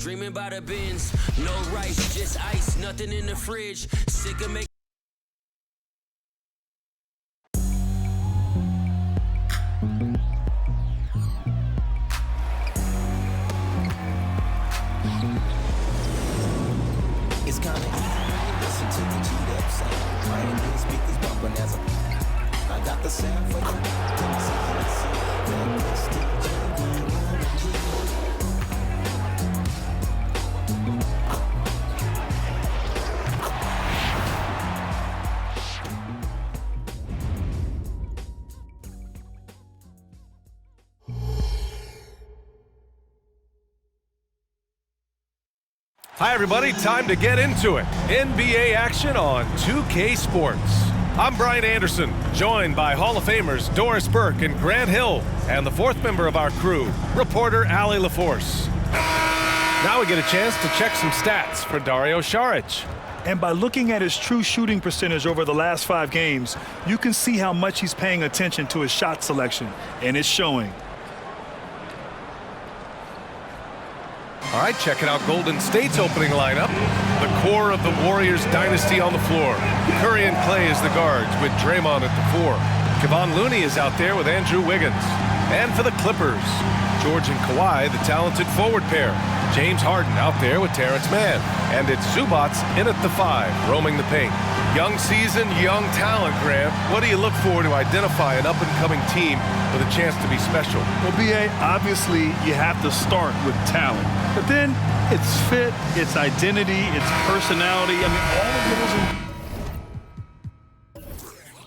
Dreaming about a Benz, no rice, just ice, nothing in the fridge. Sick of making. It's kinda easy, listen to the G-Dep sound. My Indian speakers bumping as I got the sound for Hi everybody, time to get into it. NBA action on 2K Sports. I'm Brian Anderson, joined by Hall of Famers Doris Burke and Grant Hill, and the fourth member of our crew, reporter Allie LaForce. Now we get a chance to check some stats for Dario Saric. And by looking at his true shooting percentage over the last 5 games, you can see how much he's paying attention to his shot selection, and it's showing. All right, checking out Golden State's opening lineup. The core of the Warriors dynasty on the floor. Curry and Clay as the guards with Draymond at the 4. Kevon Looney is out there with Andrew Wiggins. And for the Clippers, George and Kawhi, the talented forward pair. James Harden out there with Terrence Mann. And it's Zubac in at the 5, roaming the paint. Young season, young talent, Grant. What do you look for to identify an up-and-coming team with a chance to be special? Well, B.A., obviously you have to start with talent. But then it's fit, it's identity, it's personality. I mean, all of those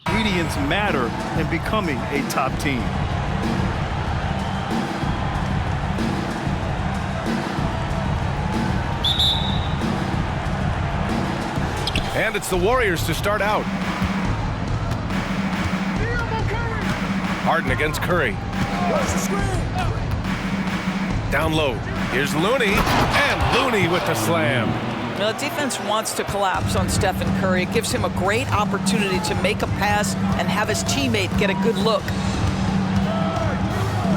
ingredients matter in becoming a top team. And it's the Warriors to start out. Harden against Curry. Down low. Here's Looney, and Looney with the slam. Well, the defense wants to collapse on Stephen Curry. It gives him a great opportunity to make a pass and have his teammate get a good look.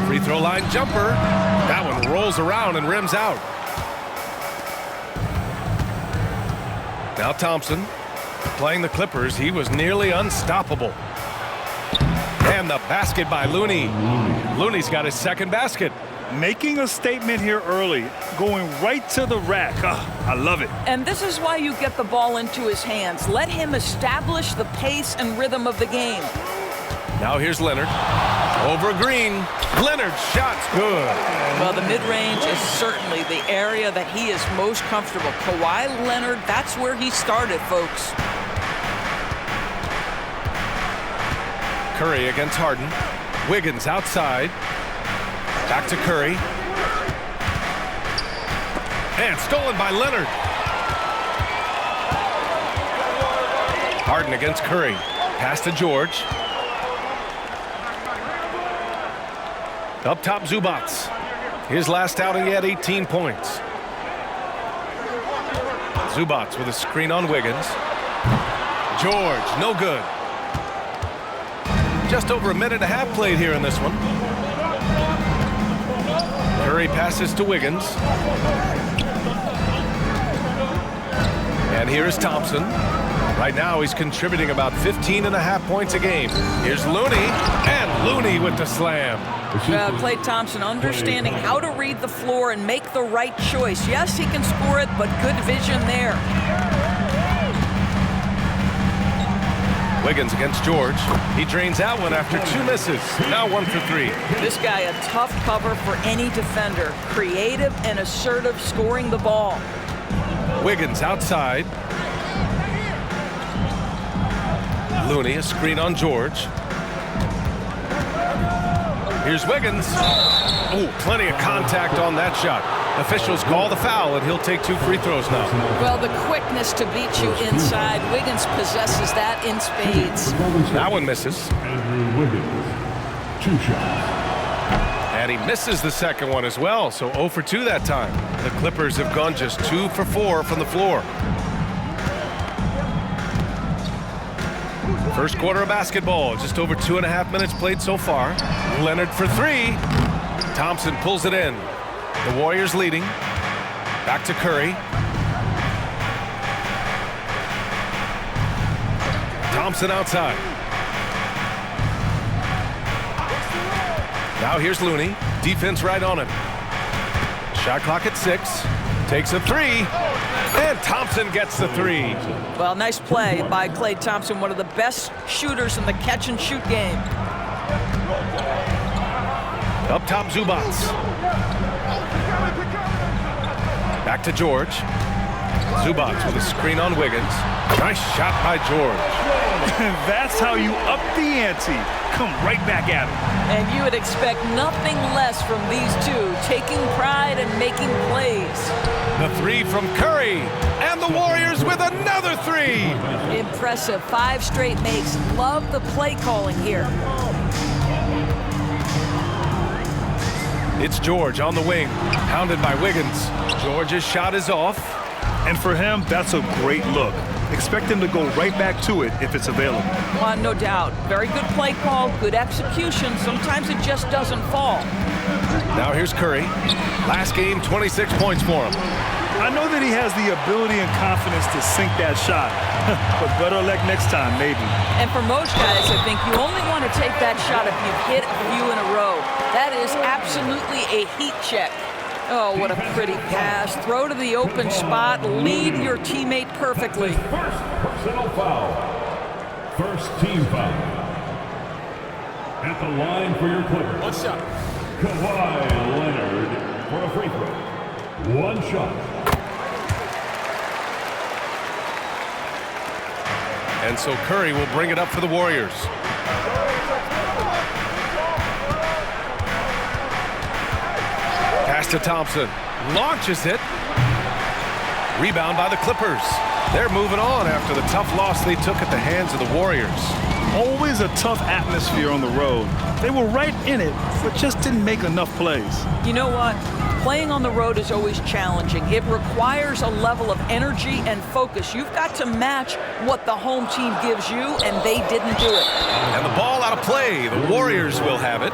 Free throw line jumper. That one rolls around and rims out. Now Thompson, playing the Clippers, he was nearly unstoppable. And the basket by Looney. Looney's got his second basket. Making a statement here early, going right to the rack. I love it. And this is why you get the ball into his hands. Let him establish the pace and rhythm of the game. Now here's Leonard. Over Green. Leonard's shot's good. Well, the mid-range is certainly the area that he is most comfortable. Kawhi Leonard, that's where he started, folks. Curry against Harden. Wiggins outside. Back to Curry. And stolen by Leonard. Harden against Curry. Pass to George. Up top, Zubac. His last outing, he had 18 points. Zubac with a screen on Wiggins. George, no good. Just over a minute and a half played here in this one. Curry passes to Wiggins. And here is Thompson. Right now he's contributing about 15.5 points a game. Here's Looney, and Looney with the slam. Klay Thompson understanding how to read the floor and make the right choice. Yes, he can score it, but good vision there. Wiggins against George. He drains that one after 2 misses. Now 1 for 3. This guy a tough cover for any defender. Creative and assertive scoring the ball. Wiggins outside. Looney, a screen on George. Here's Wiggins. Oh, plenty of contact on that shot. Officials call the foul, and he'll take 2 free throws now. Well, the quickness to beat you inside. Wiggins possesses that in spades. That one misses. Andrew Wiggins, 2 shots. And he misses the second one as well, so 0 for 2 that time. The Clippers have gone just 2 for 4 from the floor. First quarter of basketball, just over 2.5 minutes played so far. Leonard for 3. Thompson pulls it in. The Warriors leading. Back to Curry. Thompson outside. Now here's Looney. Defense right on him. Shot clock at 6. Takes a 3. And Thompson gets the 3. Well, nice play by Klay Thompson, one of the best shooters in the catch-and-shoot game. Up top, Zubac. Back to George. Zubac with a screen on Wiggins. Nice shot by George. That's how you up the ante. Come right back at him. And you would expect nothing less from these two, taking pride and making plays. The 3 from Curry. And the Warriors with another 3. Impressive. 5 straight makes. Love the play calling here. It's George on the wing, pounded by Wiggins. George's shot is off. And for him, that's a great look. Expect him to go right back to it if it's available. No doubt. Very good play call, good execution. Sometimes it just doesn't fall. Now here's Curry. Last game, 26 points for him. I know that he has the ability and confidence to sink that shot, but better luck next time, maybe. And for most guys, I think you only want to take that shot if you've hit a few in a row. That is absolutely a heat check. Oh, what a pretty pass. Throw to the open spot. Lead your teammate perfectly. First personal foul. First team foul. At the line for your Clippers. One shot. Kawhi Leonard for a free throw. One shot. And so Curry will bring it up for the Warriors. Pass to Thompson. Launches it. Rebound by the Clippers. They're moving on after the tough loss they took at the hands of the Warriors. Always a tough atmosphere on the road. They were right in it, but just didn't make enough plays. You know what? Playing on the road is always challenging. It requires a level of energy and focus. You've got to match what the home team gives you, and they didn't do it. And the ball out of play. The Warriors will have it.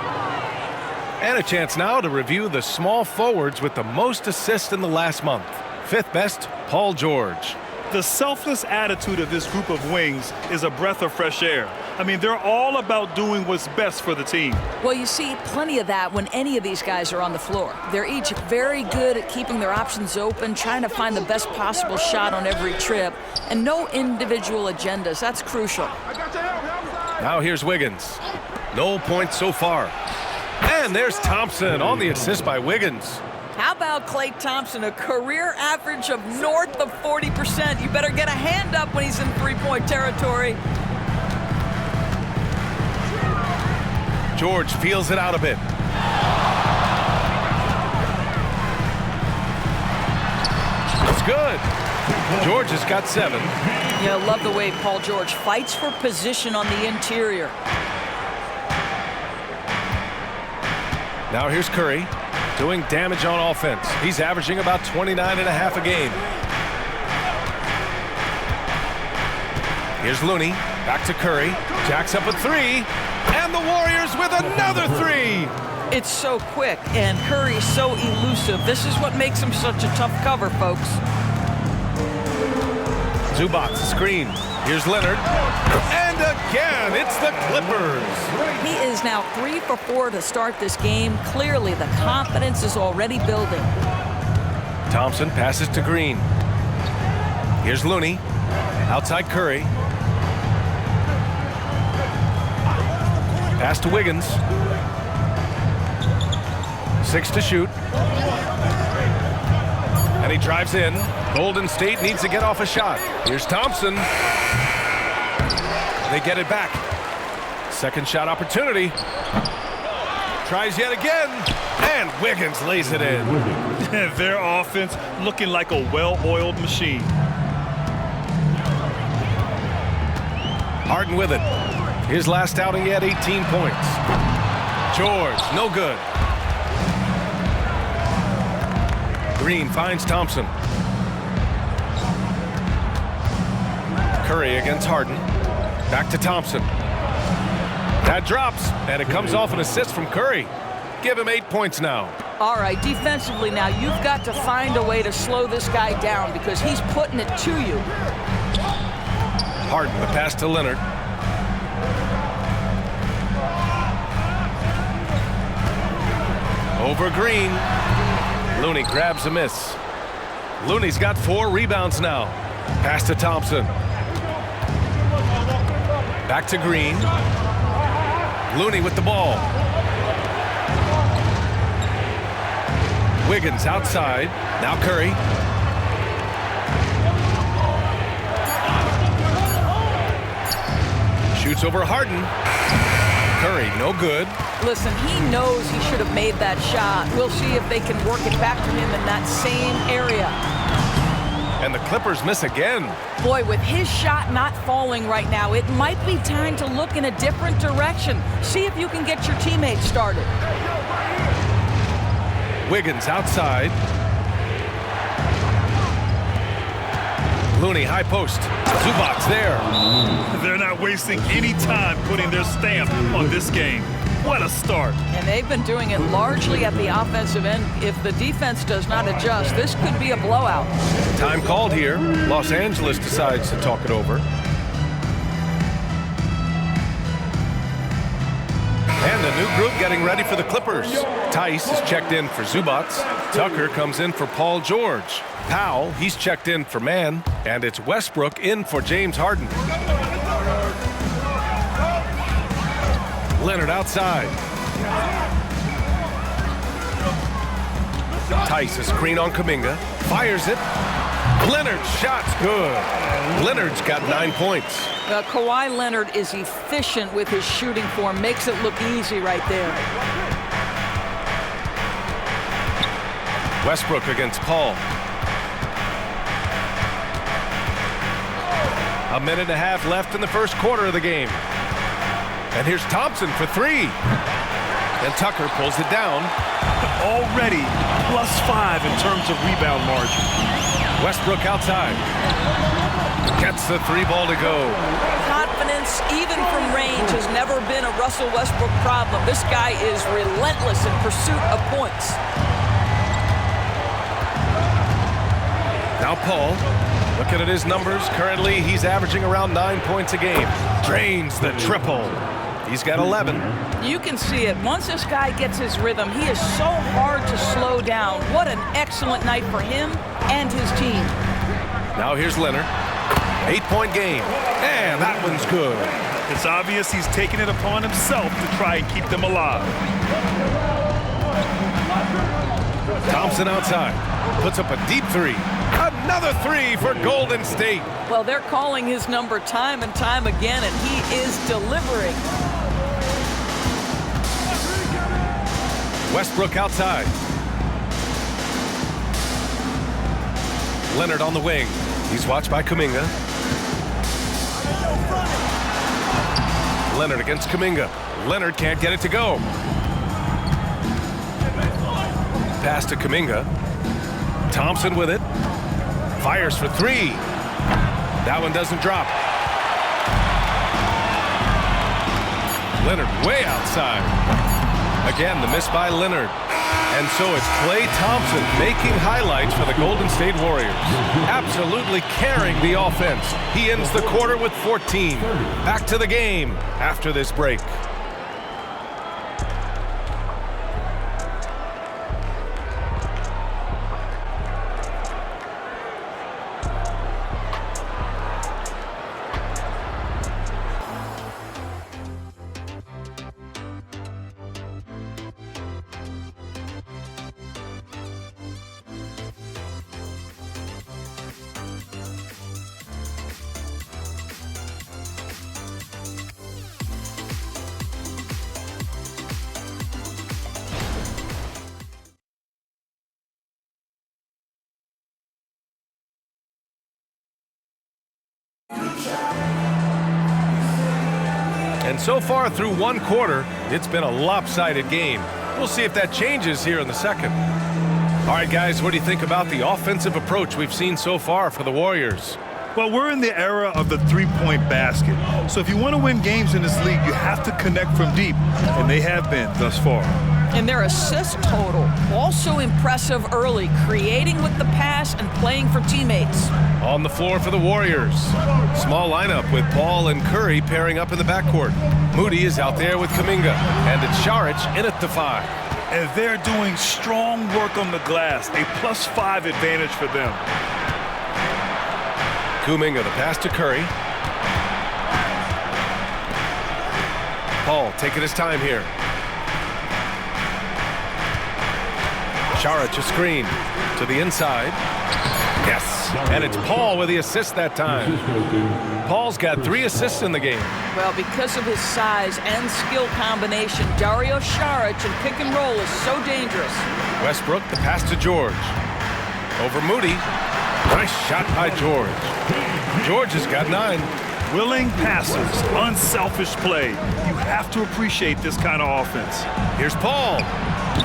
And a chance now to review the small forwards with the most assists in the last month. 5th best, Paul George. The selfless attitude of this group of wings is a breath of fresh air. I mean, they're all about doing what's best for the team. Well, you see plenty of that when any of these guys are on the floor. They're each very good at keeping their options open, trying to find the best possible shot on every trip, and no individual agendas. That's crucial. Now here's Wiggins. No points so far. And there's Thompson on the assist by Wiggins. How about Klay Thompson, a career average of north of 40%? You better get a hand up when he's in three-point territory. George feels it out a bit. It's good. George has got 7. Yeah, I love the way Paul George fights for position on the interior. Now here's Curry, doing damage on offense. He's averaging about 29.5 a game. Here's Looney, back to Curry, jacks up a 3, and the Warriors with another 3. It's so quick, and Curry's so elusive. This is what makes him such a tough cover, folks. Zubac, screen. Here's Leonard. And again, it's the Clippers. He is now 3 for 4 to start this game. Clearly, the confidence is already building. Thompson passes to Green. Here's Looney. Outside Curry. Pass to Wiggins. 6 to shoot. And he drives in. Golden State needs to get off a shot. Here's Thompson. They get it back. Second shot opportunity. Tries yet again. And Wiggins lays it in. Their offense looking like a well-oiled machine. Harden with it. His last outing, he had 18 points. George, no good. Green finds Thompson. Curry against Harden. Back to Thompson. That drops, and it comes off an assist from Curry. Give him 8 points now. All right, defensively now, you've got to find a way to slow this guy down because he's putting it to you. Harden, the pass to Leonard. Over Green. Looney grabs a miss. Looney's got 4 rebounds now. Pass to Thompson. Back to Green. Looney with the ball. Wiggins outside. Now Curry. Shoots over Harden. Curry, no good. Listen, he knows he should have made that shot. We'll see if they can work it back to him in that same area. And the Clippers miss again. Boy, with his shot not falling right now, it might be time to look in a different direction. See if you can get your teammates started. Wiggins outside. Looney, high post. Zubac there. They're not wasting any time putting their stamp on this game. What a start. And they've been doing it largely at the offensive end. If the defense does not adjust, this could be a blowout. Time called here. Los Angeles decides to talk it over. And a new group getting ready for the Clippers. Tice is checked in for Zubac. Tucker comes in for Paul George. Powell, he's checked in for Mann. And it's Westbrook in for James Harden. Leonard outside. Tice, a screen on Kuminga. Fires it. Leonard's shot's good. Leonard's got 9 points. Kawhi Leonard is efficient with his shooting form. Makes it look easy right there. Westbrook against Paul. A minute and a half left in the first quarter of the game. And here's Thompson for 3. And Tucker pulls it down. Already +5 in terms of rebound margin. Westbrook outside. Gets the 3 ball to go. Confidence, even from range, has never been a Russell Westbrook problem. This guy is relentless in pursuit of points. Now Paul, looking at his numbers, currently he's averaging around 9 points a game. Drains the triple. He's got 11. You can see it. Once this guy gets his rhythm, he is so hard to slow down. What an excellent night for him and his team. Now here's Leonard. 8-point game. And that one's good. It's obvious he's taking it upon himself to try and keep them alive. Thompson outside. Puts up a deep 3. Another 3 for Golden State. Well, they're calling his number time and time again, and he is delivering. Westbrook outside. Leonard on the wing. He's watched by Kuminga. Leonard against Kuminga. Leonard can't get it to go. Pass to Kuminga. Thompson with it. Fires for 3. That one doesn't drop. Leonard way outside. Again, the miss by Leonard. And so it's Klay Thompson making highlights for the Golden State Warriors. Absolutely carrying the offense. He ends the quarter with 14. Back to the game after this break. And so far through one quarter, it's been a lopsided game. We'll see if that changes here in the second. All right, guys, what do you think about the offensive approach we've seen so far for the Warriors? Well, we're in the era of the three-point basket. So if you want to win games in this league, you have to connect from deep, and they have been thus far. And their assist total, also impressive early, creating with the pass and playing for teammates. On the floor for the Warriors. Small lineup with Paul and Curry pairing up in the backcourt. Moody is out there with Kuminga, and it's Šarić in at the 5. And they're doing strong work on the glass, a +5 advantage for them. Kuminga, the pass to Curry. Paul taking his time here. Šarić a screen to the inside. Yes, and it's Paul with the assist that time. Paul's got 3 assists in the game. Well, because of his size and skill combination, Dario Šarić in pick and roll is so dangerous. Westbrook, the pass to George. Over Moody. Nice shot by George. George has got 9. Willing passers, unselfish play. You have to appreciate this kind of offense. Here's Paul.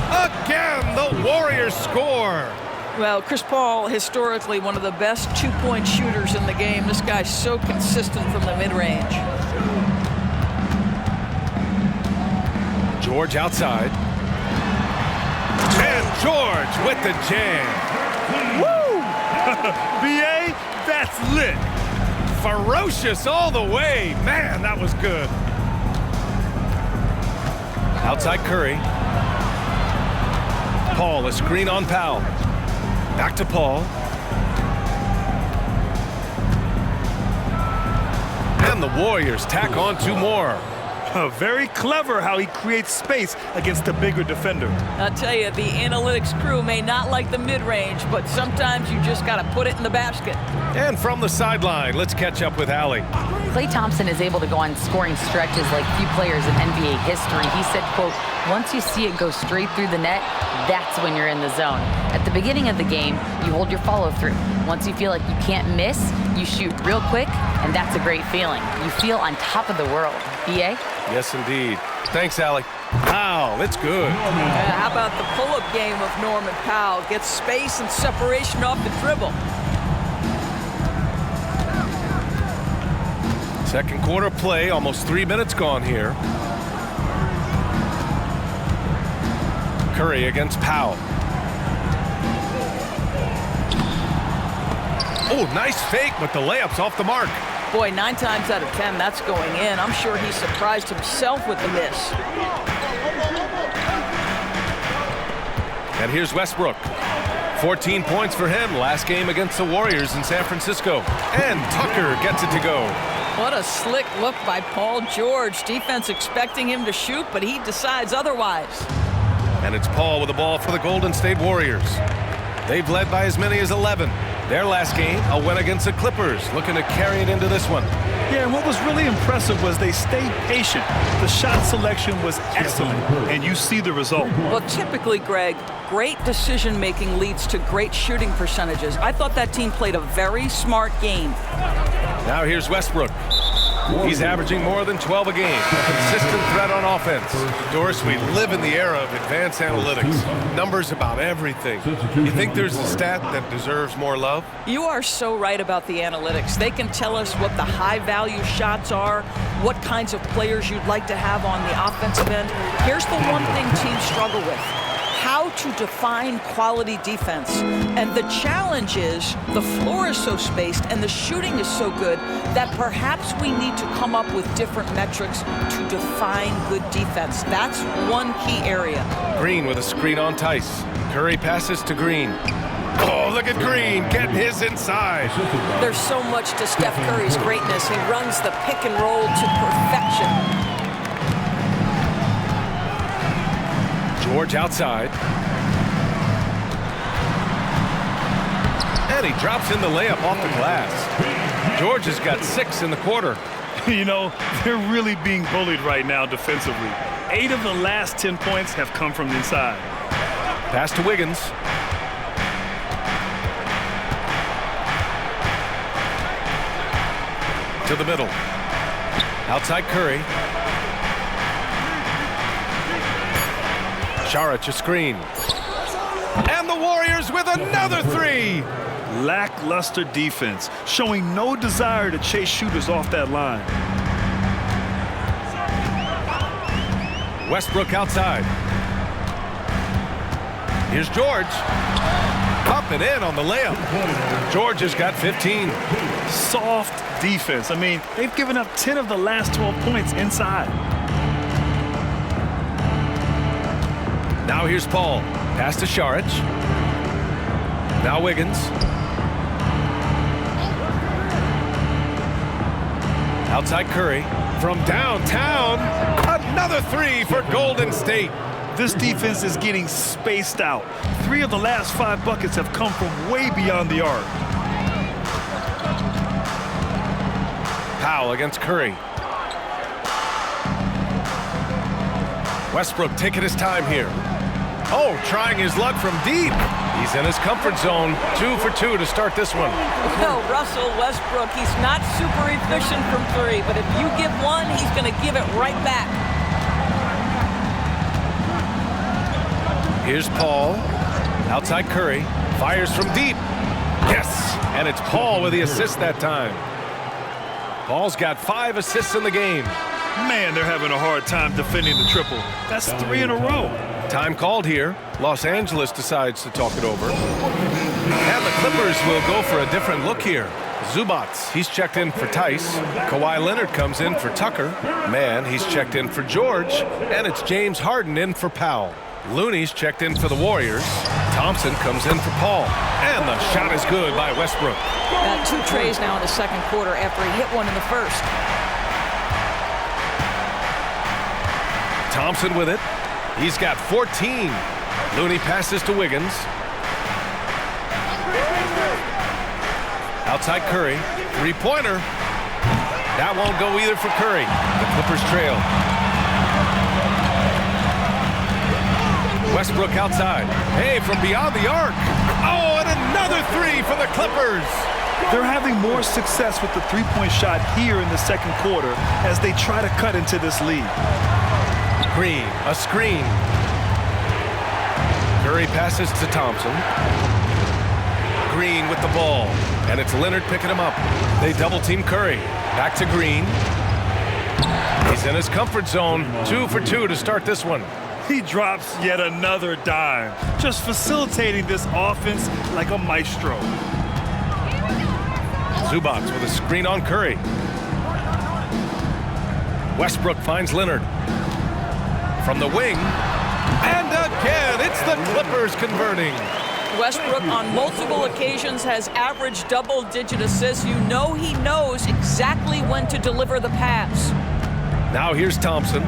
Again, the Warriors score. Well, Chris Paul, historically one of the best two-point shooters in the game. This guy's so consistent from the mid-range. George outside. And George with the jam. Woo! BA, that's lit. Ferocious all the way. Man, that was good. Outside Curry. Paul, a screen on Powell. Back to Paul. And the Warriors tack on 2 more. Very clever how he creates space against the bigger defender. I'll tell you, the analytics crew may not like the mid-range, but sometimes you just got to put it in the basket. And from the sideline, let's catch up with Allie. Klay Thompson is able to go on scoring stretches like few players in NBA history. He said, quote, once you see it go straight through the net, that's when you're in the zone. At the beginning of the game, you hold your follow-through. Once you feel like you can't miss, you shoot real quick, and that's a great feeling. You feel on top of the world. BA? Yes, indeed. Thanks, Allie. Wow, it's good. How about the pull-up game of Norman Powell? Gets space and separation off the dribble. Second quarter play, almost 3 minutes gone here. Curry against Powell. Oh, nice fake, but the layup's off the mark. Boy, 9 times out of 10, that's going in. I'm sure he surprised himself with the miss. And here's Westbrook. 14 points for him last game against the Warriors in San Francisco. And Tucker gets it to go. What a slick look by Paul George. Defense expecting him to shoot, but he decides otherwise. And it's Paul with the ball for the Golden State Warriors. They've led by as many as 11. Their last game, a win against the Clippers, looking to carry it into this one. Yeah, and what was really impressive was they stayed patient. The shot selection was excellent, and you see the result. Well, typically, Greg, great decision-making leads to great shooting percentages. I thought that team played a very smart game. Now here's Westbrook. He's averaging more than 12 a game. Consistent threat on offense. Doris, we live in the era of advanced analytics. Numbers about everything. You think there's a stat that deserves more love? You are so right about the analytics. They can tell us what the high-value shots are, what kinds of players you'd like to have on the offensive end. Here's the one thing teams struggle with: how to define quality defense. And the challenge is the floor is so spaced and the shooting is so good that perhaps we need to come up with different metrics to define good defense. That's one key area. Green with a screen on Tice. Curry passes to Green. Oh, look at Green getting his inside. There's so much to Steph Curry's greatness. He runs the pick and roll to perfection. George outside. And he drops in the layup off the glass. George has got 6 in the quarter. You know, they're really being bullied right now defensively. 8 of the last 10 points have come from the inside. Pass to Wiggins. To the middle. Outside Curry. Šarić a screen. And the Warriors with another 3. Lackluster defense, showing no desire to chase shooters off that line. Westbrook outside. Here's George. Up and in on the layup. George has got 15. Soft defense. I mean, they've given up 10 of the last 12 points inside. Now here's Paul. Pass to Šarić. Now Wiggins. Outside Curry. From downtown, another three for Golden State. This defense is getting spaced out. 3 of the last 5 buckets have come from way beyond the arc. Powell against Curry. Westbrook taking his time here. Oh, trying his luck from deep. He's in his comfort zone. 2 for 2 to start this one. No, Russell Westbrook, he's not super efficient from 3, but if you give one, he's going to give it right back. Here's Paul. Outside Curry. Fires from deep. Yes! And it's Paul with the assist that time. Paul's got 5 assists in the game. Man, they're having a hard time defending the triple. That's 3 in a row. Time called here. Los Angeles decides to talk it over. And the Clippers will go for a different look here. Zubac, he's checked in for Tice. Kawhi Leonard comes in for Tucker. Man, he's checked in for George. And it's James Harden in for Powell. Looney's checked in for the Warriors. Thompson comes in for Paul. And the shot is good by Westbrook. Got 2 trays now in the second quarter after he hit one in the first. Thompson with it. He's got 14. Looney passes to Wiggins. Outside Curry. 3-pointer. That won't go either for Curry. The Clippers trail. Westbrook outside. Hey, from beyond the arc. Oh, and another 3 for the Clippers. They're having more success with the 3-point shot here in the second quarter as they try to cut into this lead. Green, a screen. Curry passes to Thompson. Green with the ball. And it's Leonard picking him up. They double-team Curry. Back to Green. He's in his comfort zone. 2 for 2 to start this one. He drops yet another dime, just facilitating this offense like a maestro. Zubac with a screen on Curry. Westbrook finds Leonard. From the wing. And again, it's the Clippers converting. Westbrook on multiple occasions has averaged double-digit assists. You know he knows exactly when to deliver the pass. Now here's Thompson.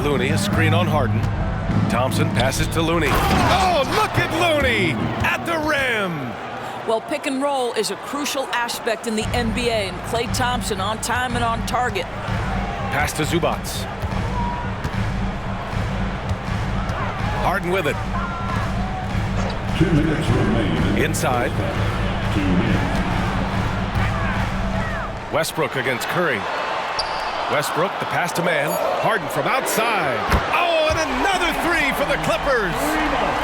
Looney, a screen on Harden. Thompson passes to Looney. Oh, look at Looney at the rim. Well, pick and roll is a crucial aspect in the NBA, and Klay Thompson on time and on target. Pass to Zubac. Harden with it. 2 minutes remaining. Inside. 2 minutes. Westbrook against Curry. Westbrook, the pass to man. Harden from outside. Oh, and another 3 for the Clippers.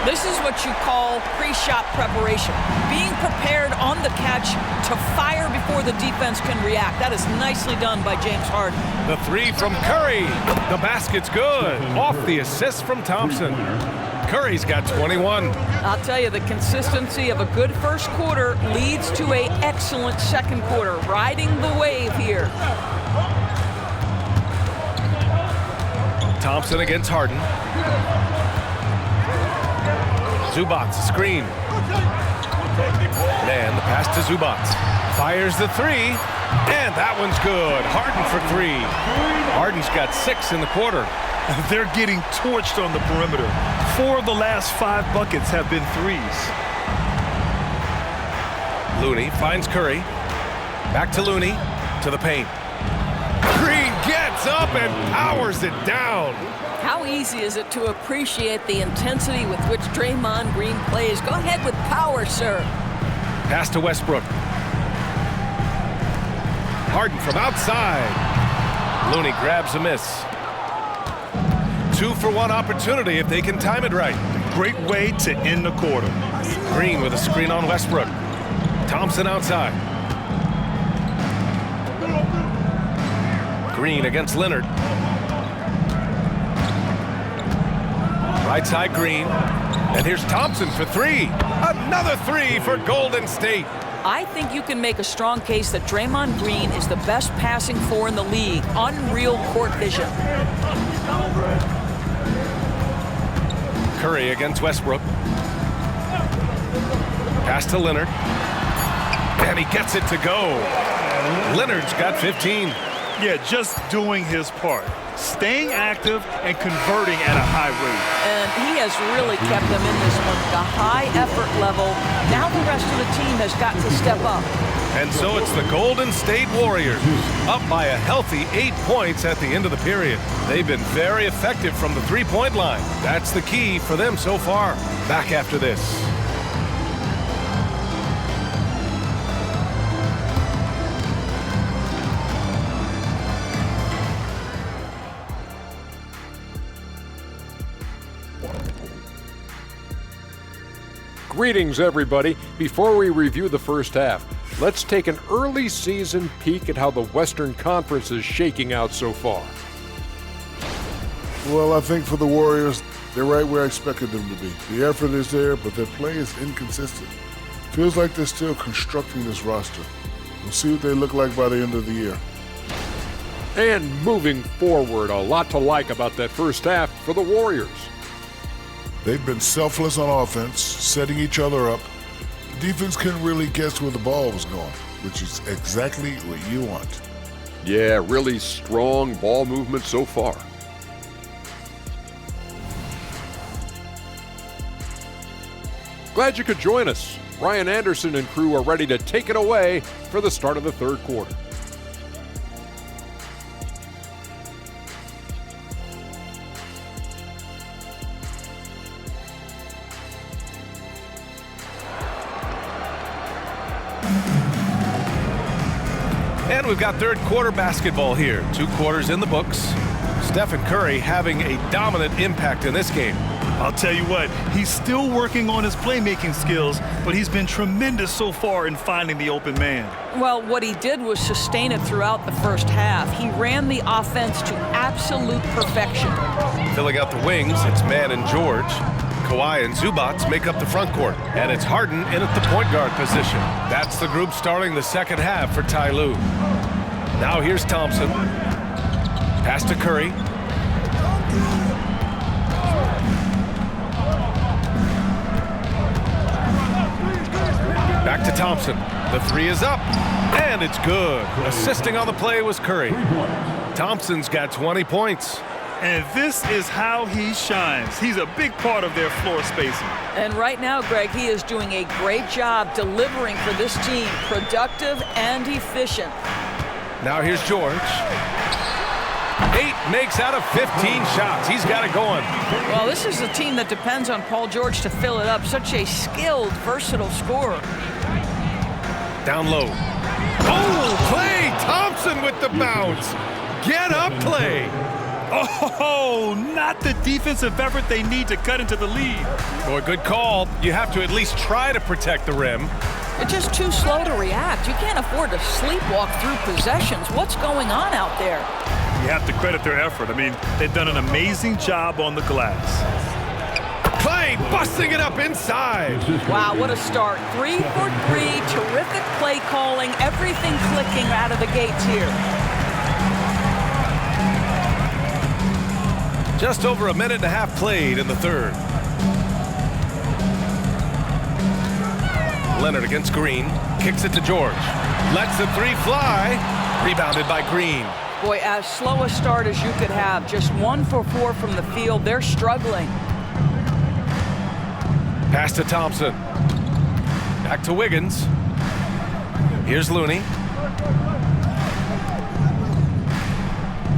This is what you call pre-shot preparation. Being prepared on the catch to fire before the defense can react. That is nicely done by James Harden. The 3 from Curry. The basket's good. Off the assist from Thompson. Curry's got 21. I'll tell you, the consistency of a good first quarter leads to an excellent second quarter. Riding the wave here. Thompson against Harden. Zubac, screen. Man, the pass to Zubac. Fires the 3, and that one's good. Harden for 3. Harden's got 6 in the quarter. They're getting torched on the perimeter. 4 of the last 5 buckets have been 3s. Looney finds Curry. Back to Looney, to the paint. Green gets up and powers it down. How easy is it to appreciate the intensity with which Draymond Green plays? Go ahead with power, sir. Pass to Westbrook. Harden from outside. Looney grabs a miss. 2-for-1 opportunity if they can time it right. Great way to end the quarter. Green with a screen on Westbrook. Thompson outside. Green against Leonard. Right side Green. And here's Thompson for three. Another three for Golden State. I think you can make a strong case that Draymond Green is the best passing four in the league. Unreal court vision. Curry against Westbrook. Pass to Leonard. And he gets it to go. Leonard's got 15. Yeah, just doing his part. Staying active and converting at a high rate. And he has really kept them in this one. The high effort level. Now the rest of the team has got to step up. And so it's the Golden State Warriors, up by a healthy 8 points at the end of the period. They've been very effective from the three-point line. That's the key for them so far. Back after this. Greetings, everybody. Before we review the first half, let's take an early season peek at how the Western Conference is shaking out so far. Well, I think for the Warriors, they're right where I expected them to be. The effort is there, but their play is inconsistent. Feels like they're still constructing this roster. We'll see what they look like by the end of the year. And moving forward, a lot to like about that first half for the Warriors. They've been selfless on offense, setting each other up. The defense couldn't really guess where the ball was going, which is exactly what you want. Yeah, really strong ball movement so far. Glad you could join us. Ryan Anderson and crew are ready to take it away for the start of the third quarter. And we've got third quarter basketball here. 2 quarters in the books. Stephen Curry having a dominant impact in this game. I'll tell you what, he's still working on his playmaking skills, but he's been tremendous so far in finding the open man. Well, what he did was sustain it throughout the first half. He ran the offense to absolute perfection. Filling out the wings, it's Mann and George. Kawhi and Zubac make up the front court, and it's Harden in at the point guard position. That's the group starting the second half for Ty Lue. Now here's Thompson. Pass to Curry. Back to Thompson. The three is up, and it's good. Assisting on the play was Curry. Thompson's got 20 points. And this is how he shines. He's a big part of their floor spacing. And right now, Greg, he is doing a great job delivering for this team. Productive and efficient. Now here's George. 8 makes out of 15 shots. He's got it going. Well, this is a team that depends on Paul George to fill it up. Such a skilled, versatile scorer. Down low. Oh, Klay Thompson with the bounce. Get up, Klay. Oh, not the defensive effort they need to cut into the lead. Boy, good call. You have to at least try to protect the rim. It's just too slow to react. You can't afford to sleepwalk through possessions. What's going on out there? You have to credit their effort. I mean, they've done an amazing job on the glass. Klay busting it up inside. Wow, what a start. 3 for 3, terrific play calling, everything clicking out of the gates here. Just over a minute and a half played in the third. Leonard against Green. Kicks it to George. Lets the three fly. Rebounded by Green. Boy, as slow a start as you could have. Just 1 for 4 from the field. They're struggling. Pass to Thompson. Back to Wiggins. Here's Looney.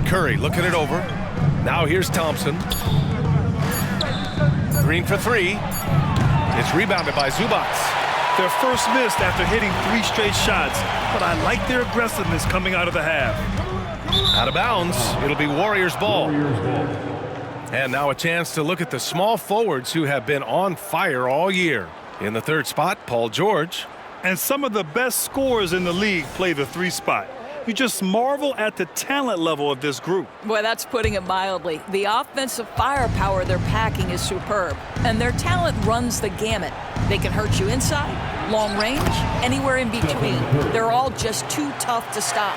Curry looking it over. Now here's Thompson. Green for 3. It's rebounded by Zubac. Their first missed after hitting 3 straight shots, but I like their aggressiveness coming out of the half. Out of bounds. It'll be Warriors ball. And now a chance to look at the small forwards who have been on fire all year. In the third spot, Paul George. And some of the best scorers in the league play the 3 spot. You just marvel at the talent level of this group. Boy, that's putting it mildly. The offensive firepower they're packing is superb, and their talent runs the gamut. They can hurt you inside, long range, anywhere in between. They're all just too tough to stop.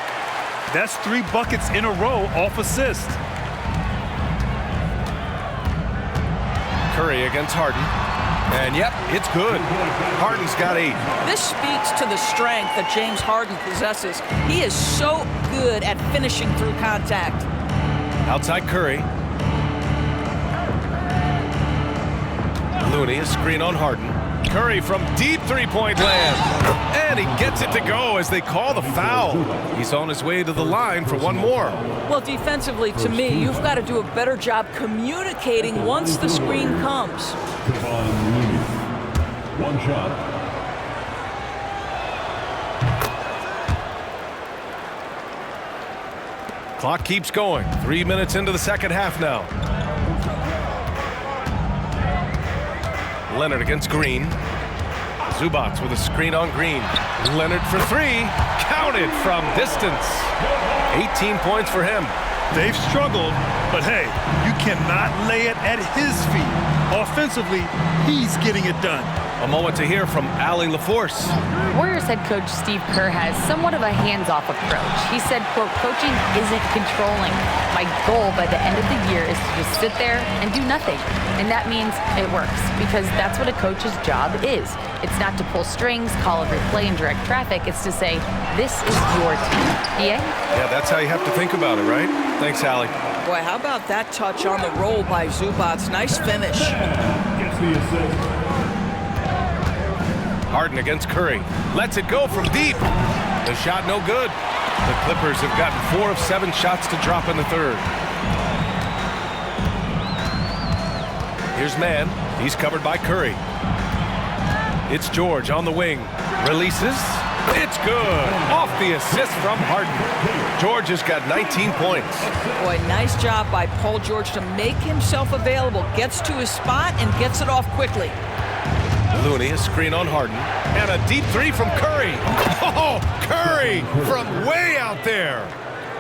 That's 3 buckets in a row off assist. Curry against Harden. And yep, it's good. Harden's got 8. This speaks to the strength that James Harden possesses. He is so good at finishing through contact. Outside Curry. Looney, a screen on Harden. Curry from deep three-point land. And he gets it to go as they call the foul. He's on his way to the line for one more. Well, defensively, to me, you've got to do a better job communicating once the screen comes. Kevon Looney. One shot. Clock keeps going. 3 minutes into the second half now. Leonard against Green. Zubac with a screen on Green. Leonard for 3. Counted from distance. 18 points for him. They've struggled, but hey, you cannot lay it at his feet. Offensively, he's getting it done. A moment to hear from Allie LaForce. Warriors head coach Steve Kerr has somewhat of a hands-off approach. He said, quote, coaching isn't controlling. My goal by the end of the year is to just sit there and do nothing. And that means it works because that's what a coach's job is. It's not to pull strings, call every play, and direct traffic. It's to say, this is your team. Yeah? Yeah, that's how you have to think about it, right? Thanks, Allie. Boy, how about that touch on the roll by Zubac? Nice finish. Gets the assist. Harden against Curry. Lets it go from deep. The shot no good. The Clippers have gotten 4 of 7 shots to drop in the third. Here's Mann. He's covered by Curry. It's George on the wing. Releases. It's good. Off the assist from Harden. George has got 19 points. Boy, nice job by Paul George to make himself available. Gets to his spot and gets it off quickly. Looney, a screen on Harden. And a deep 3 from Curry. Oh, Curry from way out there.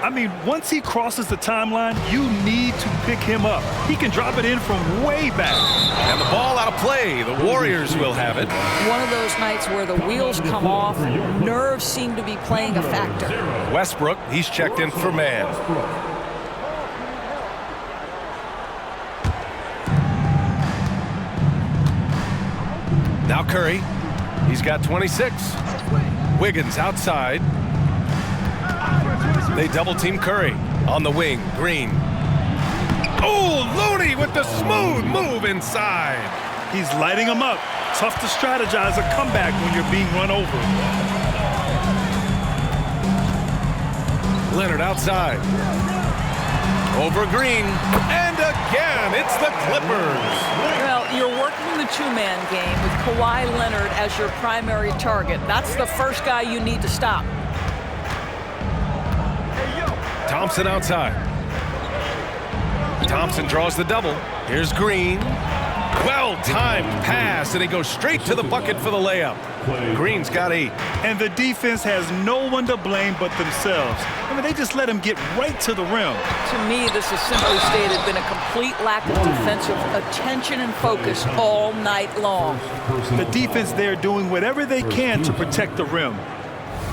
I mean, once he crosses the timeline, you need to pick him up. He can drop it in from way back. And the ball out of play. The Warriors will have it. One of those nights where the wheels come off, nerves seem to be playing a factor. Westbrook, he's checked in for Mann. Now Curry, he's got 26. Wiggins outside. They double team Curry. On the wing, Green. Oh, Looney with the smooth move inside. He's lighting him up. Tough to strategize a comeback when you're being run over. Leonard outside. Over Green. And again, it's the Clippers. Well, you're working the two-man game with Kawhi Leonard as your primary target. That's the first guy you need to stop. Thompson outside. Thompson draws the double. Here's Green. Well-timed pass, and he goes straight to the bucket for the layup. Green's got 8. And the defense has no one to blame but themselves. I mean, they just let him get right to the rim. To me, this has simply stated been a complete lack of defensive attention and focus all night long. The defense there doing whatever they can to protect the rim.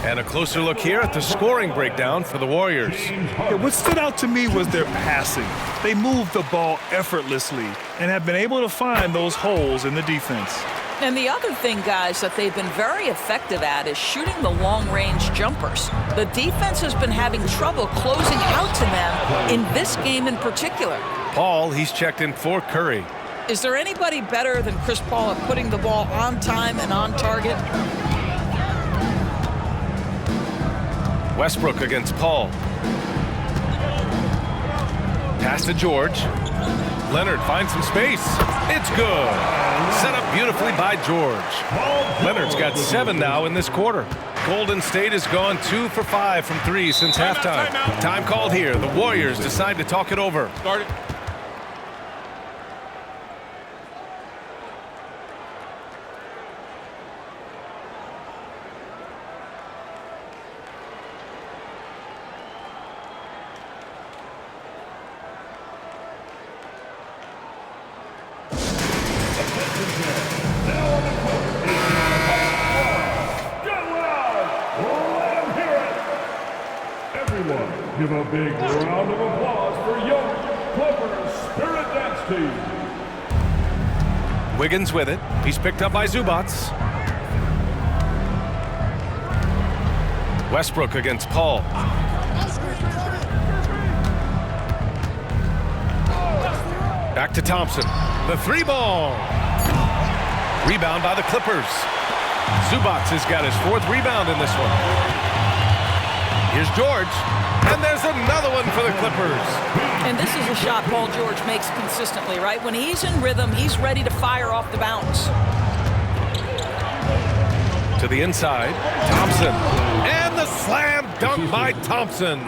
And a closer look here at the scoring breakdown for the Warriors. Yeah, what stood out to me was their passing. They moved the ball effortlessly and have been able to find those holes in the defense. And the other thing, guys, that they've been very effective at is shooting the long-range jumpers. The defense has been having trouble closing out to them in this game in particular. Paul, he's checked in for Curry. Is there anybody better than Chris Paul at putting the ball on time and on target? Westbrook against Paul. Pass to George. Leonard finds some space. It's good. Set up beautifully by George. Leonard's got 7 now in this quarter. Golden State has gone 2 for 5 from 3 since halftime. Time called here. The Warriors decide to talk it over. Start it. Now on the court is Get loud! Let 'em hear it! Everyone, give a big round of applause for young Clippers Spirit Dance Team. Wiggins with it. He's picked up by Zubats. Westbrook against Paul. Back to Thompson. The three ball. Rebound by the Clippers. Zubats has got his 4th rebound in this one. Here's George. And there's another one for the Clippers. And this is a shot Paul George makes consistently, right? When he's in rhythm, he's ready to fire off the bounce. To the inside. Thompson. And the slam dunk by Thompson.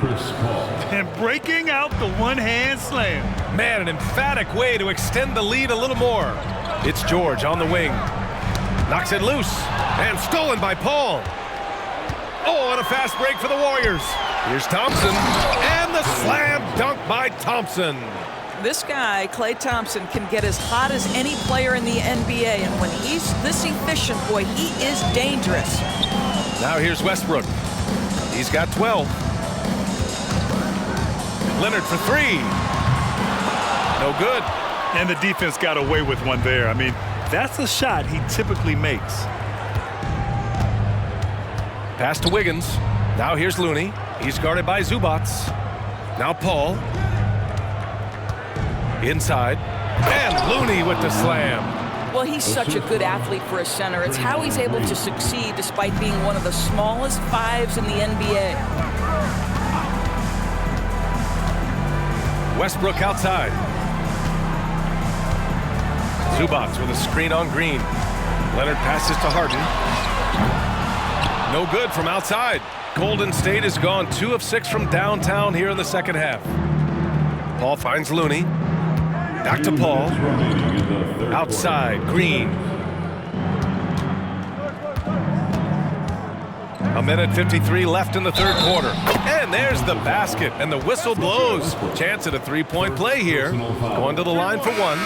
And breaking out the one-hand slam. Man, an emphatic way to extend the lead a little more. It's George on the wing. Knocks it loose. And stolen by Paul. Oh, and a fast break for the Warriors. Here's Thompson. And the slam dunk by Thompson. This guy, Klay Thompson, can get as hot as any player in the NBA. And when he's this efficient, boy, he is dangerous. Now here's Westbrook. He's got 12. Leonard for 3. No good. And the defense got away with one there. I mean, that's a shot he typically makes. Pass to Wiggins. Now here's Looney. He's guarded by Zubats. Now Paul. Inside. And Looney with the slam. Well, he's such a good athlete for a center. It's how he's able to succeed despite being one of the smallest 5s in the NBA. Westbrook outside. Zubats with a screen on Green. Leonard passes to Harden. No good from outside. Golden State has gone 2 of 6 from downtown here in the second half. Paul finds Looney. Back to Paul. Outside, Green. A minute 53 left in the third quarter. And there's the basket, and the whistle blows. Chance at a three-point play here. Going to the line for 1.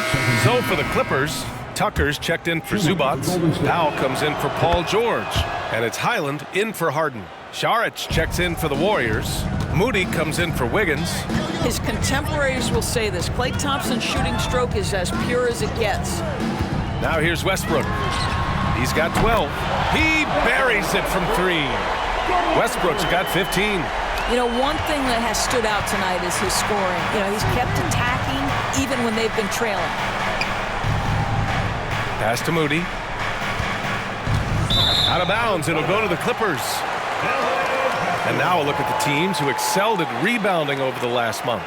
So for the Clippers, Tucker's checked in for Zubats. Powell comes in for Paul George. And it's Highland in for Harden. Saric checks in for the Warriors. Moody comes in for Wiggins. His contemporaries will say this. Klay Thompson's shooting stroke is as pure as it gets. Now here's Westbrook. He's got 12. He buries it from 3. Westbrook's got 15. You know, one thing that has stood out tonight is his scoring. You know, he's kept attacking even when they've been trailing. Pass to Moody. Out of bounds. It'll go to the Clippers. And now a look at the teams who excelled at rebounding over the last month.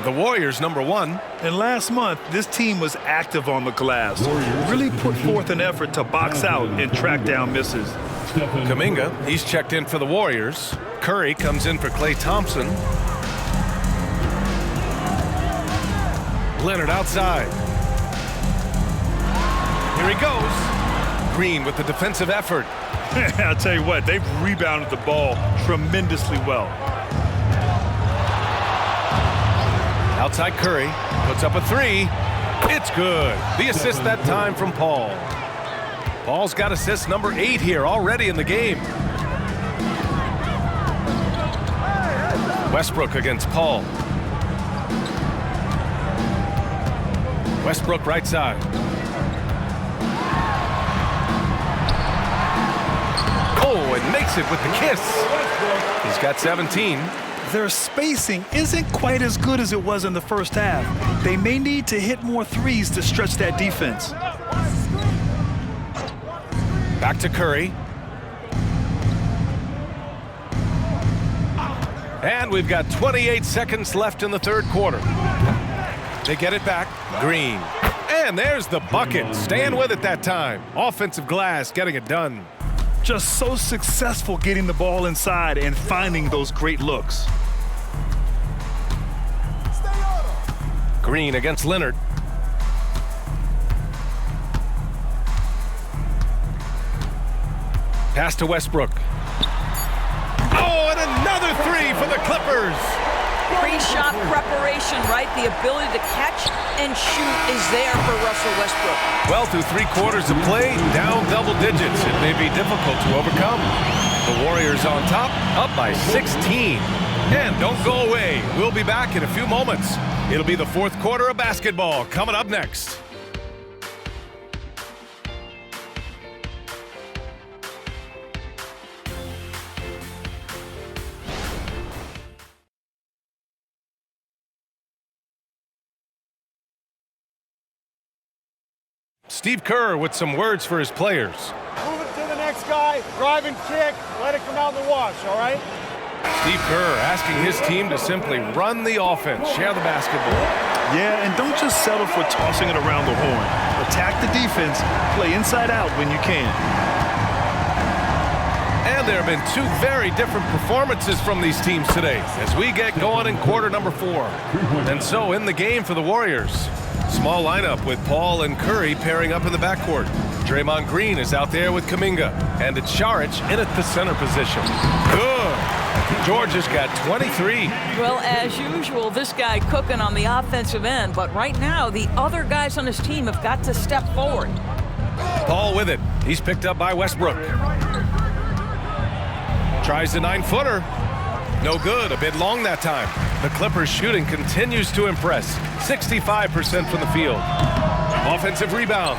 The Warriors, number 1. And last month, this team was active on the glass. Really put forth an effort to box out and track down misses. Kuminga, he's checked in for the Warriors. Curry comes in for Klay Thompson. Leonard outside. Here he goes. Green with the defensive effort. I'll tell you what, they've rebounded the ball tremendously well. Outside Curry, puts up a 3. It's good. The assist that time from Paul. Paul's got assist number 8 here already in the game. Westbrook against Paul. Westbrook right side. Oh, and makes it with the kiss. He's got 17. Their spacing isn't quite as good as it was in the first half. They may need to hit more threes to stretch that defense. Back to Curry. And we've got 28 seconds left in the third quarter. They get it back. Green. And there's the bucket. Staying with it that time. Offensive glass getting it done. Just so successful getting the ball inside and finding those great looks. Green against Leonard. Pass to Westbrook. Oh, and another 3 for the Clippers. Three-shot preparation, right? The ability to catch and shoot is there for Russell Westbrook. Well, through 3 quarters of play, down double digits. It may be difficult to overcome. The Warriors on top, up by 16. And don't go away. We'll be back in a few moments. It'll be the 4th quarter of basketball coming up next. Steve Kerr with some words for his players. Move it to the next guy, drive and kick, let it come out in the wash, all right? Steve Kerr asking his team to simply run the offense, share the basketball. Yeah, and don't just settle for tossing it around the horn. Attack the defense, play inside out when you can. And there have been 2 very different performances from these teams today as we get going in quarter number 4. And so in the game for the Warriors, small lineup with Paul and Curry pairing up in the backcourt. Draymond Green is out there with Kuminga, and it's Saric in at the center position. Good. George has got 23. Well, as usual, this guy cooking on the offensive end, but right now the other guys on his team have got to step forward. Paul with it. He's picked up by Westbrook. Tries the 9-footer. No good, a bit long that time. The Clippers shooting continues to impress. 65% from the field. Offensive rebound.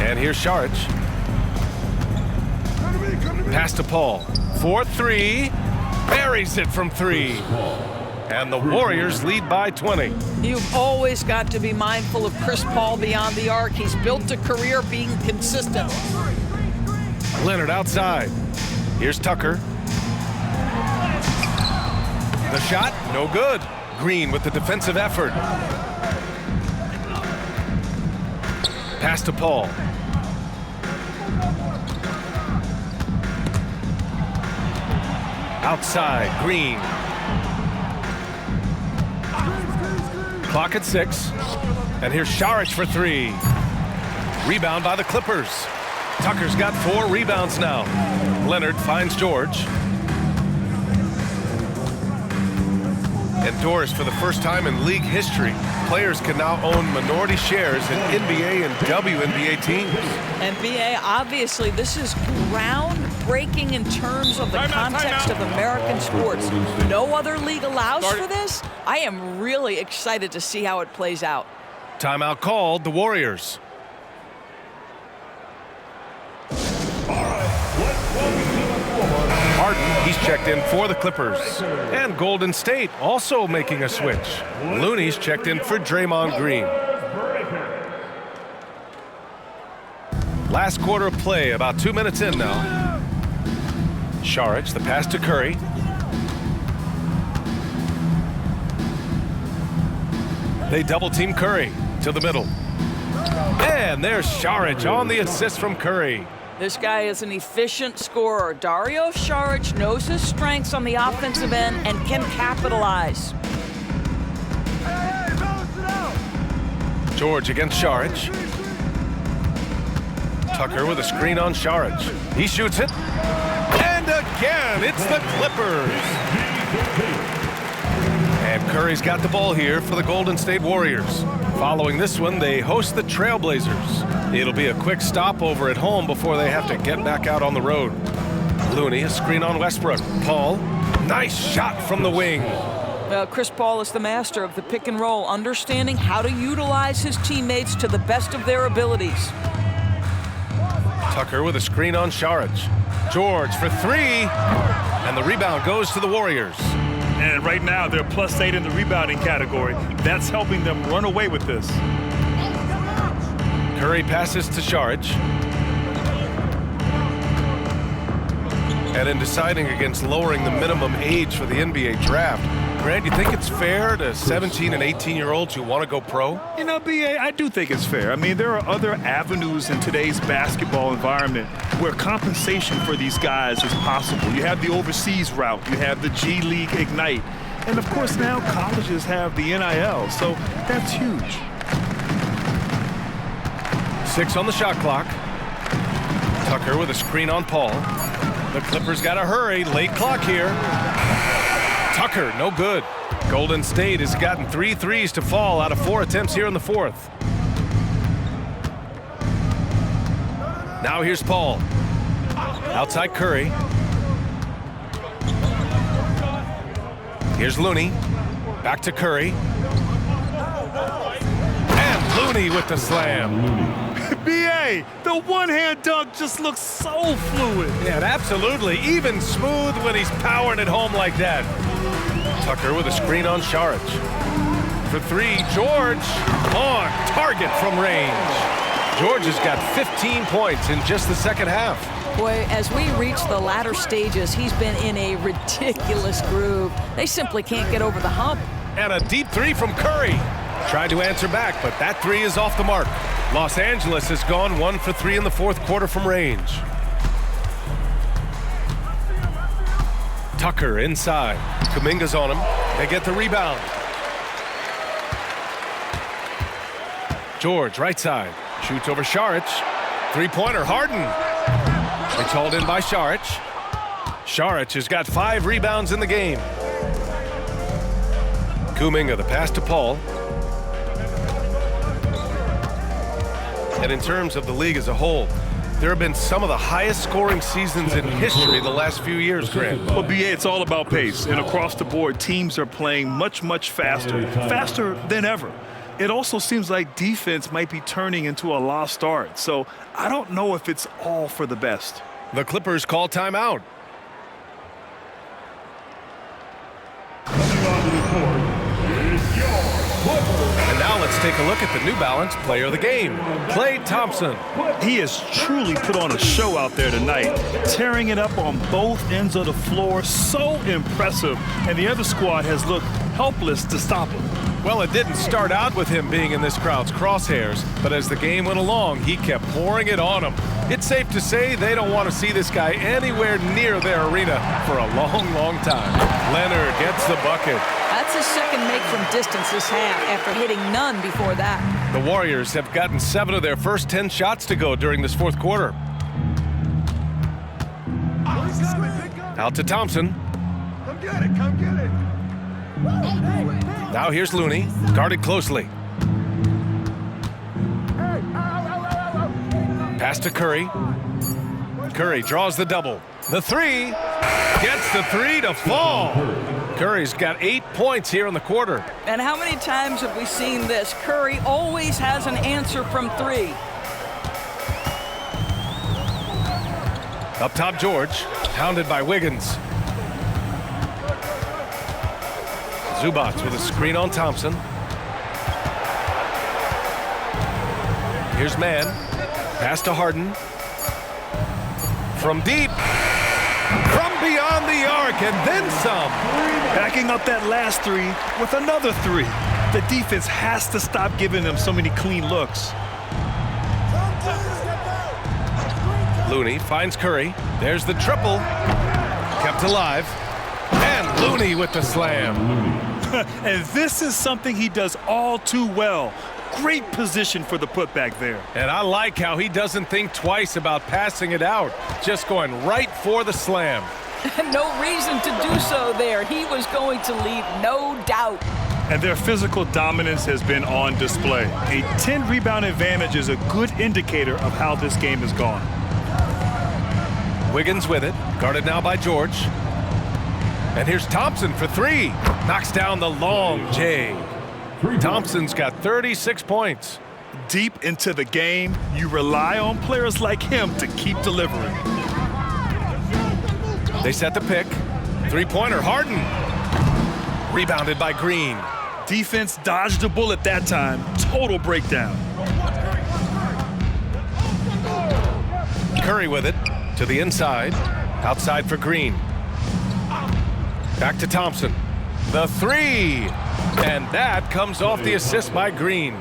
And here's Saric. Pass to Paul. 4-3. Buries it from 3. And the Warriors lead by 20. You've always got to be mindful of Chris Paul beyond the arc. He's built a career being consistent. Leonard outside. Here's Tucker. The shot, no good. Green with the defensive effort. Pass to Paul. Outside, Green. Clock at 6. And here's Saric for 3. Rebound by the Clippers. Tucker's got 4 rebounds now. Leonard finds George. And Doris, for the first time in league history, players can now own minority shares in NBA and WNBA teams. NBA, obviously, this is groundbreaking in terms of the context of American sports. No other league allows for this. I am really excited to see how it plays out. Timeout called, the Warriors. Harden, he's checked in for the Clippers. And Golden State also making a switch. Looney's checked in for Draymond Green. Last quarter of play, about 2 minutes in now. Saric, the pass to Curry. They double team Curry to the middle. And there's Saric on the assist from Curry. This guy is an efficient scorer. Dario Saric knows his strengths on the offensive end and can capitalize. George against Saric. Tucker with a screen on Saric. He shoots it. And again, it's the Clippers. And Curry's got the ball here for the Golden State Warriors. Following this one, they host the Trailblazers. It'll be a quick stopover at home before they have to get back out on the road. Looney, a screen on Westbrook. Paul, nice shot from the wing. Chris Paul is the master of the pick and roll, understanding how to utilize his teammates to the best of their abilities. Tucker with a screen on Saric. George for 3. And the rebound goes to the Warriors. And right now, they're +8 in the rebounding category. That's helping them run away with this. Curry passes to Saric. And in deciding against lowering the minimum age for the NBA draft, Grant, you think it's fair to 17 and 18-year-olds who want to go pro? You know, B.A., I do think it's fair. I mean, there are other avenues in today's basketball environment where compensation for these guys is possible. You have the overseas route. You have the G League Ignite. And, of course, now colleges have the NIL, so that's huge. 6 on the shot clock. Tucker with a screen on Paul. The Clippers got to hurry. Late clock here. Tucker, no good. Golden State has gotten 3 threes to fall out of 4 attempts here in the fourth. Now here's Paul. Outside Curry. Here's Looney. Back to Curry. And Looney with the slam. B.A., the one-hand dunk just looks so fluid. Yeah, absolutely. Even smooth when he's powering it home like that. Tucker with a screen on Saric. For 3, George on target from range. George has got 15 points in just the second half. Boy, as we reach the latter stages, he's been in a ridiculous groove. They simply can't get over the hump. And a deep 3 from Curry. Tried to answer back, but that 3 is off the mark. Los Angeles has gone 1 for 3 in the fourth quarter from range. Tucker inside. Kuminga's on him. They get the rebound. George, right side. Shoots over Saric. Three-pointer, Harden. It's hauled in by Saric. Saric has got 5 rebounds in the game. Kuminga, the pass to Paul. And in terms of the league as a whole, there have been some of the highest scoring seasons in history the last few years, Grant. Well, B.A., it's all about pace. And across the board, teams are playing much, much faster than ever. It also seems like defense might be turning into a lost art. So I don't know if it's all for the best. The Clippers call timeout. And now let's take a look at the New Balance Player of the Game, Klay Thompson. He has truly put on a show out there tonight, tearing it up on both ends of the floor. So impressive. And the other squad has looked helpless to stop him. Well, it didn't start out with him being in this crowd's crosshairs, but as the game went along, he kept pouring it on them. It's safe to say they don't want to see this guy anywhere near their arena for a long, long time. Leonard gets the bucket. That's his second make from distance this half after hitting none before that. The Warriors have gotten 7 of their first 10 shots to go during this fourth quarter. Out to Thompson. Come get it, come get it. Now here's Looney, guarded closely. Pass to Curry. Curry draws the double. The 3, gets the 3 to fall. Curry's got 8 points here in the quarter. And how many times have we seen this? Curry always has an answer from 3. Up top, George, hounded by Wiggins. Zubac with a screen on Thompson. Here's Mann. Pass to Harden. From deep. From beyond the arc, and then some. Backing up that last 3 with another 3. The defense has to stop giving them so many clean looks. Looney finds Curry. There's the triple. Kept alive. And Looney with the slam. And this is something he does all too well. Great position for the putback there. And I like how he doesn't think twice about passing it out. Just going right for the slam. No reason to do so there. He was going to leave, no doubt. And their physical dominance has been on display. A 10-rebound advantage is a good indicator of how this game has gone. Wiggins with it, guarded now by George. And here's Thompson for 3. Knocks down the long J. Thompson's got 36 points. Deep into the game, you rely on players like him to keep delivering. They set the pick. 3-pointer, Harden. Rebounded by Green. Defense dodged a bullet that time. Total breakdown. Curry with it to the inside. Outside for Green. Back to Thompson. The 3. And that comes off the assist by Green.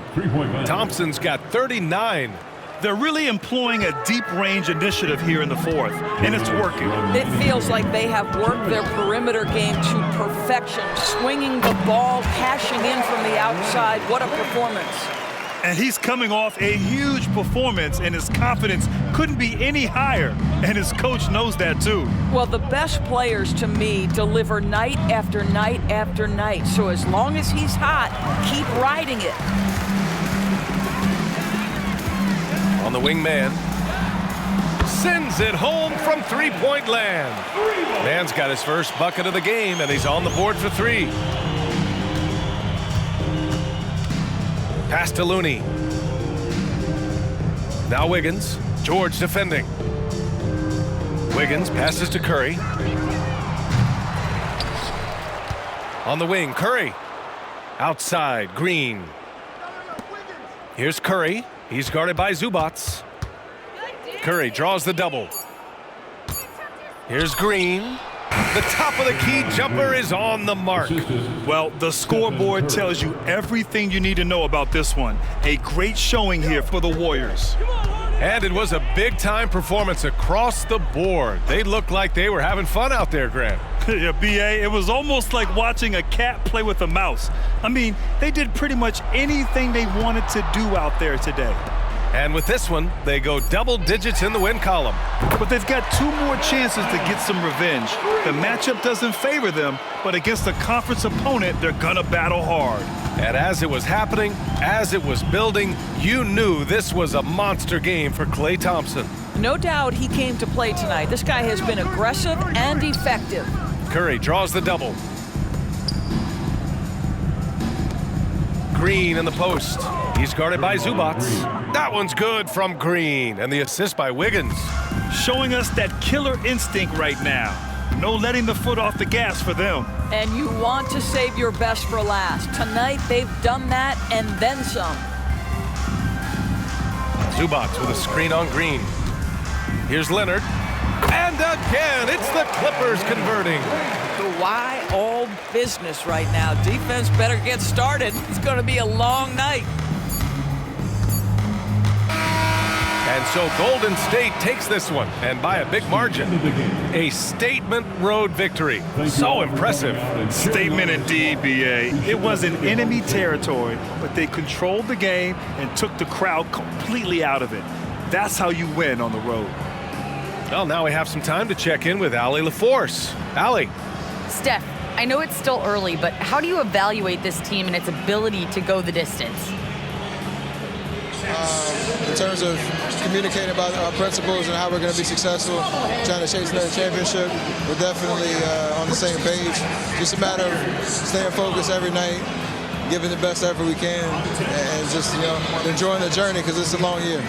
Thompson's got 39. They're really employing a deep range initiative here in the fourth, and it's working. It feels like they have worked their perimeter game to perfection, swinging the ball, cashing in from the outside. What a performance. And he's coming off a huge performance, and his confidence couldn't be any higher, and his coach knows that too. Well, the best players to me deliver night after night after night. So as long as he's hot, keep riding it. On the wing man. Sends it home from three-point land. Man's got his first bucket of the game, and he's on the board for 3. Pass to Looney. Now Wiggins. George defending. Wiggins passes to Curry. On the wing, Curry. Outside, Green. Here's Curry. He's guarded by Zubats. Curry draws the double. Here's Green. The top of the key jumper is on the mark. Well, the scoreboard tells you everything you need to know about this one. A great showing here for the Warriors. And it was a big-time performance across the board. They looked like they were having fun out there, Grant. Yeah, B.A., it was almost like watching a cat play with a mouse. I mean, they did pretty much anything they wanted to do out there today. And with this one, they go double digits in the win column. But they've got 2 more chances to get some revenge. The matchup doesn't favor them, but against a conference opponent, they're gonna battle hard. And as it was happening, as it was building, you knew this was a monster game for Klay Thompson. No doubt he came to play tonight. This guy has been aggressive and effective. Curry draws the double. Green in the post. He's guarded by Zubats. That one's good from Green, and the assist by Wiggins. Showing us that killer instinct right now. No letting the foot off the gas for them. And you want to save your best for last. Tonight, they've done that and then some. Zubats with a screen on Green. Here's Leonard. And again, it's the Clippers converting. The why all business right now. Defense better get started. It's going to be a long night. And so Golden State takes this one, and by a big margin. A statement road victory. So impressive. Statement indeed, B.A. It was in enemy territory, but they controlled the game and took the crowd completely out of it. That's how you win on the road. Well, now we have some time to check in with Allie LaForce. Allie. Steph, I know it's still early, but how do you evaluate this team and its ability to go the distance? In terms of communicating about our principles and how we're going to be successful, trying to chase another championship, we're definitely on the same page. Just a matter of staying focused every night, giving the best effort we can, and just enjoying the journey because it's a long year.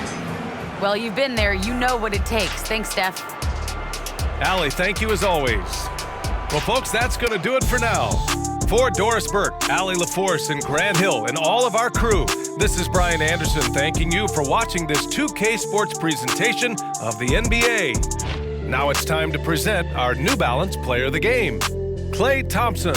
Well, you've been there. You know what it takes. Thanks, Steph. Allie, thank you as always. Well, folks, that's going to do it for now. For Doris Burke, Allie LaForce, and Grant Hill, and all of our crew, this is Brian Anderson thanking you for watching this 2K Sports presentation of the NBA. Now it's time to present our New Balance Player of the Game, Klay Thompson.